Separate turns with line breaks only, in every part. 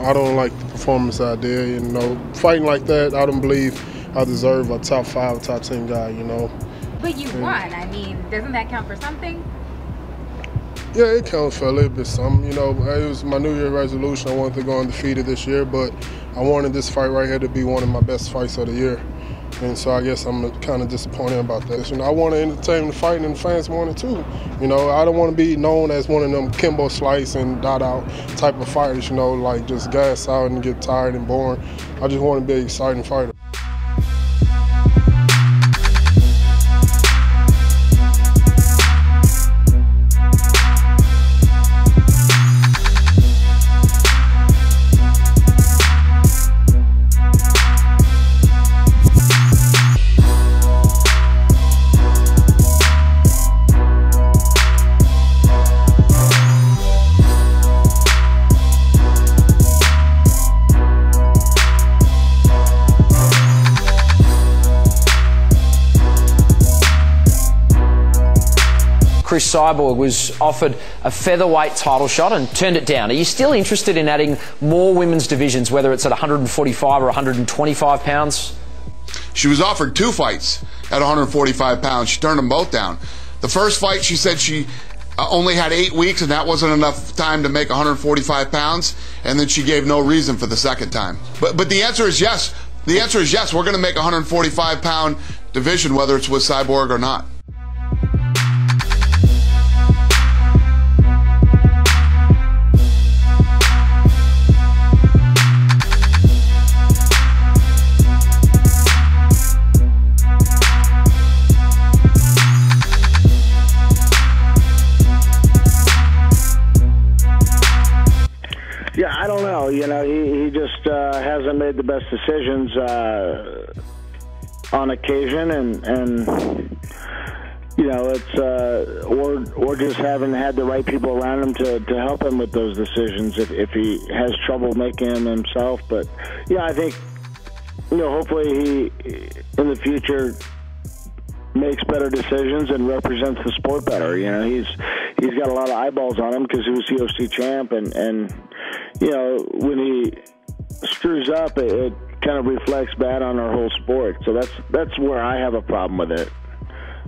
I don't like the performance I did. You know, fighting like that, I don't believe I deserve a top 5, top 10 guy. You know.
But you won. I mean, doesn't that count for something?
Yeah, it counts for a little bit something. You know, it was my New Year resolution. I wanted to go undefeated this year, but I wanted this fight right here to be one of my best fights of the year. And so I guess I'm kind of disappointed about that. You know, I want to entertain the fight, and the fans want it too. You know, I don't want to be known as one of them Kimbo slice and dot out type of fighters, you know, like just gas out and get tired and boring. I just want to be an exciting fighter.
Chris Cyborg was offered a featherweight title shot and turned it down. Are you still interested in adding more women's divisions, whether it's at 145 or 125 pounds?
She was offered 2 fights at 145 pounds. She turned them both down. The first fight, she said she only had 8 weeks, and that wasn't enough time to make 145 pounds, and then she gave no reason for the second time. But the answer is yes. The answer is yes. We're going to make a 145-pound division, whether it's with Cyborg or not.
Yeah, I don't know. You know, he just hasn't made the best decisions on occasion, and you know, it's or just haven't had the right people around him to help him with those decisions if he has trouble making them himself. But yeah, I think, you know, hopefully he in the future makes better decisions and represents the sport better. You know, he's got a lot of eyeballs on him because he was UFC champ, and you know, when he screws up, it kind of reflects bad on our whole sport. So that's where I have a problem with it.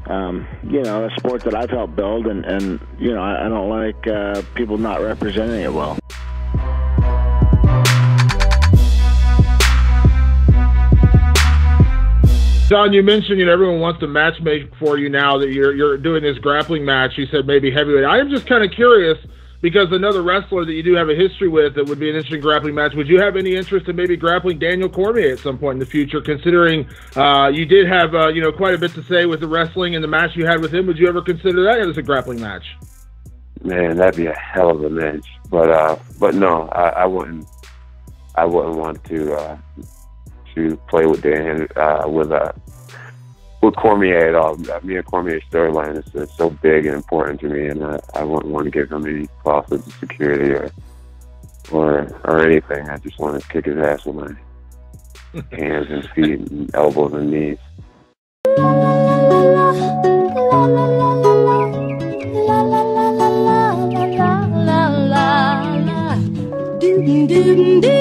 You know, a sport that I've helped build, and you know, I don't like people not representing it well.
Don, you mentioned, you know, everyone wants to match make for you now that you're doing this grappling match. You said maybe heavyweight. I am just kind of curious, because another wrestler that you do have a history with that would be an interesting grappling match, would you have any interest in maybe grappling Daniel Cormier at some point in the future, considering you did have you know, quite a bit to say with the wrestling and the match you had with him? Would you ever consider that as a grappling match?
Man, that'd be a hell of a match. But no, I wouldn't want to play with Dan with Cormier at all. Me and Cormier's storyline is so big and important to me, and I wouldn't want to give him any false sense of security or anything. I just want to kick his ass with my hands and feet and elbows and knees.
Do do do do.